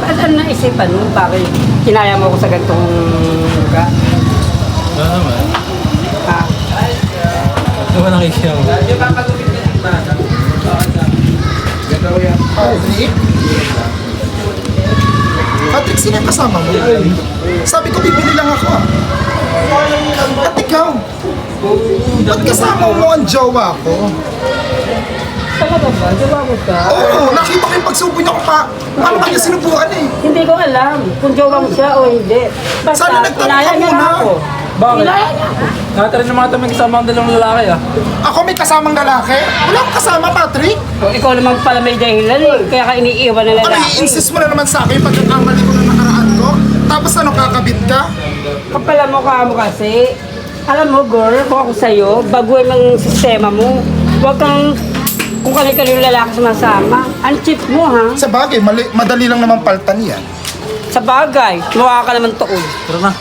Ano naisipan mo? Bakit kinaya mo ko sa ganitong lugar? Wala naman. Ha? Ano ba nakikiyaw? Patrick? Patrick, sino yung kasama mo? Sabi ko, bibili lang ako ah. At ikaw? Ba't kasama mo ang jowa ko? Talaga ba? Diba mo ka? Oo, nakita ko yung pagsubo niya ko pa. Paano kanya sinubukan eh? Hindi ko alam kung jowa mo siya o hindi. Basta, Sana nagtanong kinaya ka niya muna. na ako. Bakit? Kinaya niya ako. Nakatarin naman ata may kasama ang dalawang lalaki ah. Ako may kasamang lalaki? Wala akong kasama, Patrick. O, ikaw naman pala may dahilan eh. Kaya ka iniiwan na Ano, lalaki. i-insist mo na naman sa akin pagkakamali ko na nakaraan ko? Tapos ano, kakabit ka? Kapala mo ka mo kasi. Alam mo, girl, kung ako sa'yo, baguhin ang sistema mo. Huwag kang kung kanil-kanil lalaki sumasama. Ang cheap mo, ha? Sa bagay, madali lang naman paltan yan. Sa bagay, mukha ka naman tuon. Tara na.